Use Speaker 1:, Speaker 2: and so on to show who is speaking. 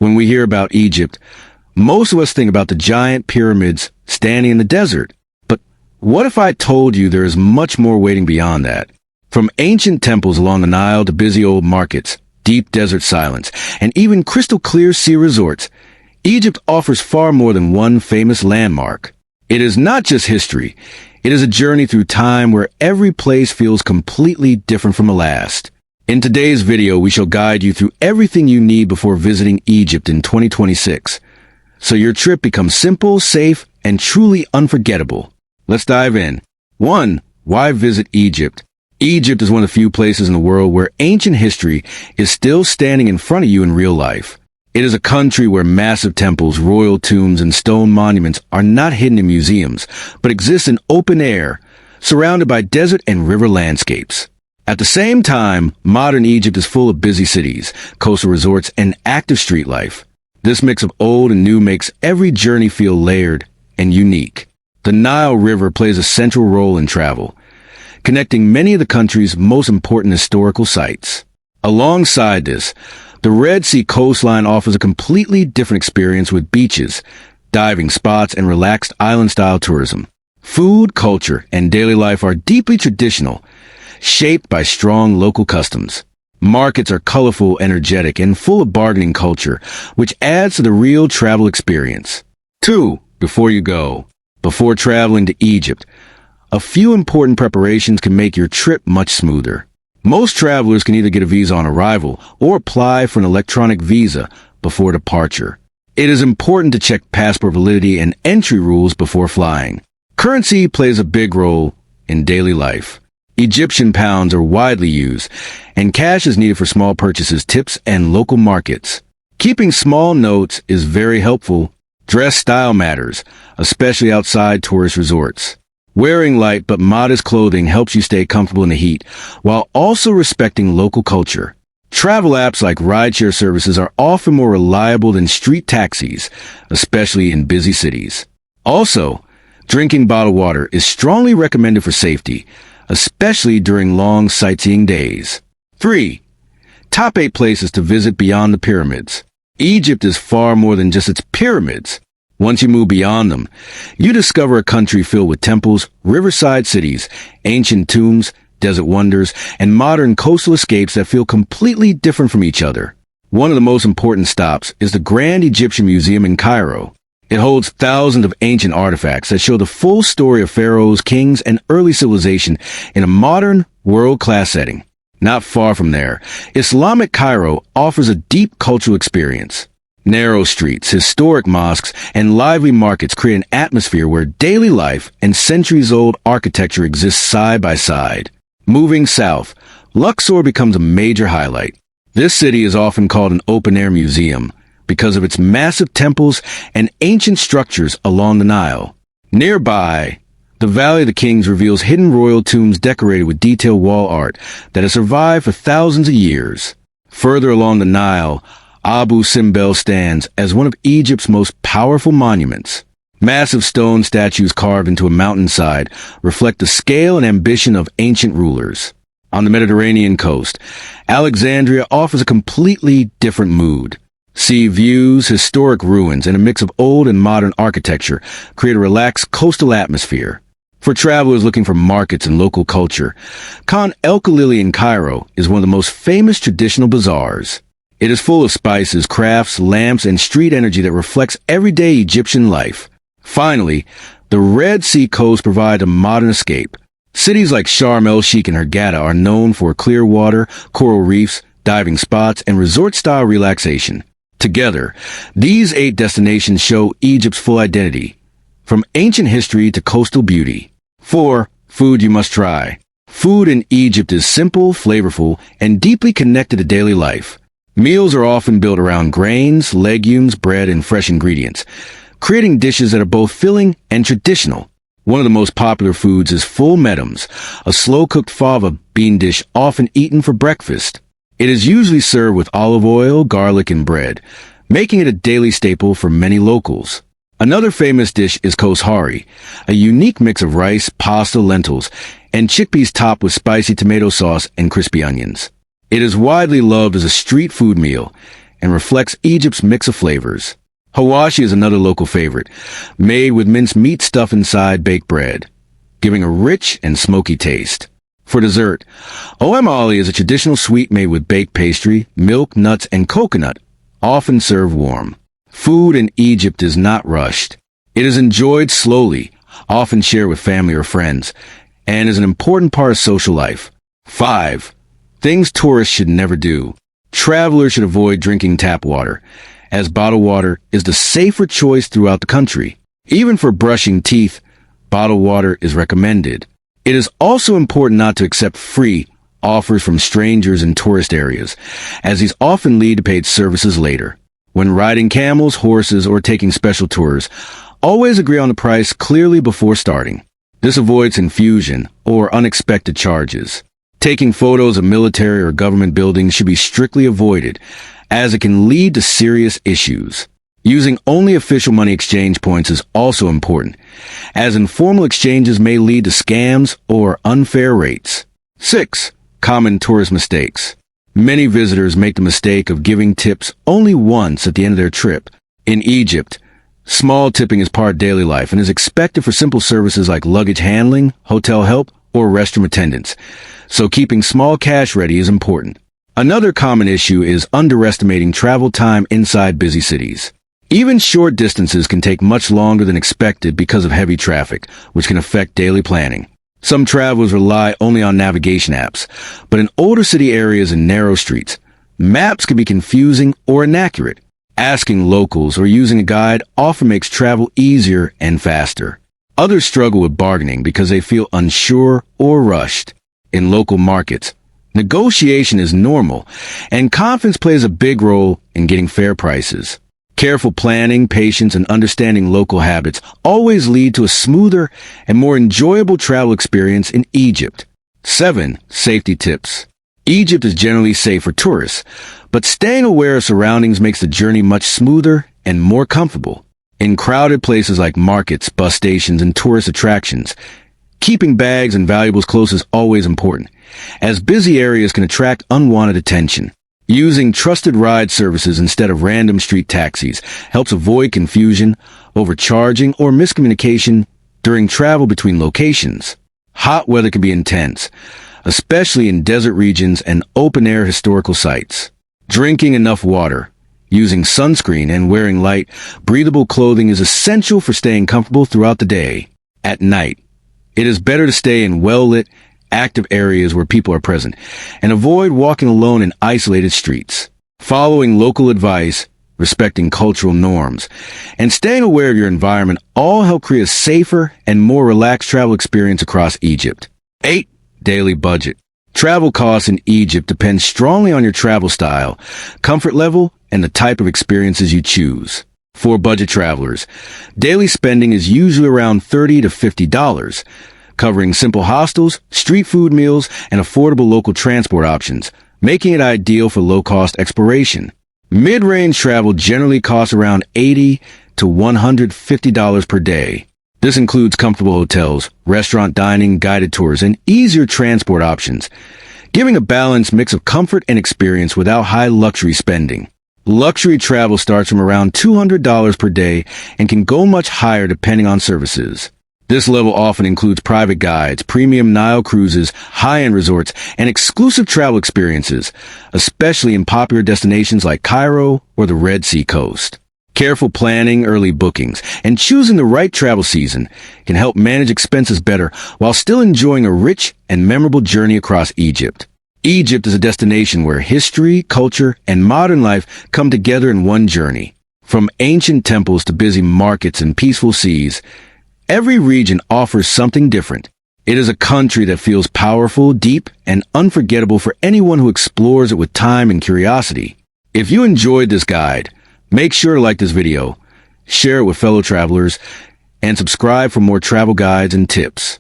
Speaker 1: When we hear about Egypt, most of us think about the giant pyramids standing in the desert. But what if I told you there is much more waiting beyond that? From ancient temples along the Nile to busy old markets, deep desert silence, and even crystal-clear sea resorts, Egypt offers far more than one famous landmark. It is not just history. It is a journey through time where every place feels completely different from the last. In today's video, we shall guide you through everything you need before visiting Egypt in 2026, so your trip becomes simple, safe, and truly unforgettable. Let's dive in. 1. Why visit Egypt? Egypt is one of the few places in the world where ancient history is still standing in front of you in real life. It is a country where massive temples, royal tombs, and stone monuments are not hidden in museums, but exist in open air, surrounded by desert and river landscapes. At the same time, modern Egypt is full of busy cities, coastal resorts, and active street life. This mix of old and new makes every journey feel layered and unique. The Nile River plays a central role in travel, connecting many of the country's most important historical sites. Alongside this, the Red Sea coastline offers a completely different experience with beaches, diving spots, and relaxed island-style tourism. Food, culture, and daily life are deeply traditional, shaped by strong local customs. Markets are colorful, energetic, and full of bargaining culture, which adds to the real travel experience. 2. Before you go. Before traveling to Egypt, a few important preparations can make your trip much smoother. Most travelers can either get a visa on arrival or apply for an electronic visa before departure. It is important to check passport validity and entry rules before flying. Currency plays a big role in daily life. Egyptian pounds are widely used, and cash is needed for small purchases, tips, and local markets. Keeping small notes is very helpful. Dress style matters, especially outside tourist resorts. Wearing light but modest clothing helps you stay comfortable in the heat, while also respecting local culture. Travel apps like rideshare services are often more reliable than street taxis, especially in busy cities. Also, drinking bottled water is strongly recommended for safety, especially during long sightseeing days. 3. Top 8 places to visit beyond the pyramids. Egypt is far more than just its pyramids. Once you move beyond them, you discover a country filled with temples, riverside cities, ancient tombs, desert wonders, and modern coastal escapes that feel completely different from each other. One of the most important stops is the Grand Egyptian Museum in Cairo. It holds thousands of ancient artifacts that show the full story of pharaohs, kings, and early civilization in a modern, world-class setting. Not far from there, Islamic Cairo offers a deep cultural experience. Narrow streets, historic mosques, and lively markets create an atmosphere where daily life and centuries-old architecture exist side by side. Moving south, Luxor becomes a major highlight. This city is often called an open-air museum because of its massive temples and ancient structures along the Nile. Nearby, the Valley of the Kings reveals hidden royal tombs decorated with detailed wall art that has survived for thousands of years. Further along the Nile, Abu Simbel stands as one of Egypt's most powerful monuments. Massive stone statues carved into a mountainside reflect the scale and ambition of ancient rulers. On the Mediterranean coast, Alexandria offers a completely different mood. Sea views, historic ruins, and a mix of old and modern architecture create a relaxed coastal atmosphere. For travelers looking for markets and local culture, Khan El-Khalili in Cairo is one of the most famous traditional bazaars. It is full of spices, crafts, lamps, and street energy that reflects everyday Egyptian life. Finally, the Red Sea coast provides a modern escape. Cities like Sharm el-Sheikh and Hurghada are known for clear water, coral reefs, diving spots, and resort-style relaxation. Together, these 8 destinations show Egypt's full identity, from ancient history to coastal beauty. 4. Food you must try. Food in Egypt is simple, flavorful, and deeply connected to daily life. Meals are often built around grains, legumes, bread, and fresh ingredients, creating dishes that are both filling and traditional. One of the most popular foods is full medams, a slow-cooked fava bean dish often eaten for breakfast. It is usually served with olive oil, garlic, and bread, making it a daily staple for many locals. Another famous dish is koshari, a unique mix of rice, pasta, lentils, and chickpeas topped with spicy tomato sauce and crispy onions. It is widely loved as a street food meal, and reflects Egypt's mix of flavors. Hawashi is another local favorite, made with minced meat stuffed inside baked bread, giving a rich and smoky taste. For dessert, omali is a traditional sweet made with baked pastry, milk, nuts, and coconut, often served warm. Food in Egypt is not rushed. It is enjoyed slowly, often shared with family or friends, and is an important part of social life. 5. Things tourists should never do. Travelers should avoid drinking tap water, as bottled water is the safer choice throughout the country. Even for brushing teeth, bottled water is recommended. It is also important not to accept free offers from strangers in tourist areas, as these often lead to paid services later. When riding camels, horses, or taking special tours, always agree on the price clearly before starting. This avoids confusion or unexpected charges. Taking photos of military or government buildings should be strictly avoided, as it can lead to serious issues. Using only official money exchange points is also important, as informal exchanges may lead to scams or unfair rates. 6. Common tourist mistakes. Many visitors make the mistake of giving tips only once at the end of their trip. In Egypt, small tipping is part of daily life and is expected for simple services like luggage handling, hotel help, or restroom attendance, so keeping small cash ready is important. Another common issue is underestimating travel time inside busy cities. Even short distances can take much longer than expected because of heavy traffic, which can affect daily planning. Some travelers rely only on navigation apps, but in older city areas and narrow streets, maps can be confusing or inaccurate. Asking locals or using a guide often makes travel easier and faster. Others struggle with bargaining because they feel unsure or rushed. In local markets, negotiation is normal, and confidence plays a big role in getting fair prices. Careful planning, patience, and understanding local habits always lead to a smoother and more enjoyable travel experience in Egypt. 7. Safety tips. Egypt is generally safe for tourists, but staying aware of surroundings makes the journey much smoother and more comfortable. In crowded places like markets, bus stations, and tourist attractions, keeping bags and valuables close is always important, as busy areas can attract unwanted attention. Using trusted ride services instead of random street taxis helps avoid confusion, overcharging, or miscommunication during travel between locations. Hot weather can be intense, especially in desert regions and open-air historical sites. Drinking enough water, using sunscreen, and wearing light, breathable clothing is essential for staying comfortable throughout the day. At night, it is better to stay in well-lit, active areas where people are present, and avoid walking alone in isolated streets. Following local advice, respecting cultural norms, and staying aware of your environment all help create a safer and more relaxed travel experience across Egypt. 8. Daily budget. Travel costs in Egypt depend strongly on your travel style, comfort level, and the type of experiences you choose. For budget travelers, daily spending is usually around $30 to $50, covering simple hostels, street food meals, and affordable local transport options, making it ideal for low-cost exploration. Mid-range travel generally costs around $80 to $150 per day. This includes comfortable hotels, restaurant dining, guided tours, and easier transport options, giving a balanced mix of comfort and experience without high luxury spending. Luxury travel starts from around $200 per day and can go much higher depending on services. This level often includes private guides, premium Nile cruises, high-end resorts, and exclusive travel experiences, especially in popular destinations like Cairo or the Red Sea coast. Careful planning, early bookings, and choosing the right travel season can help manage expenses better while still enjoying a rich and memorable journey across Egypt. Egypt is a destination where history, culture, and modern life come together in one journey. From ancient temples to busy markets and peaceful seas, every region offers something different. It is a country that feels powerful, deep, and unforgettable for anyone who explores it with time and curiosity. If you enjoyed this guide, make sure to like this video, share it with fellow travelers, and subscribe for more travel guides and tips.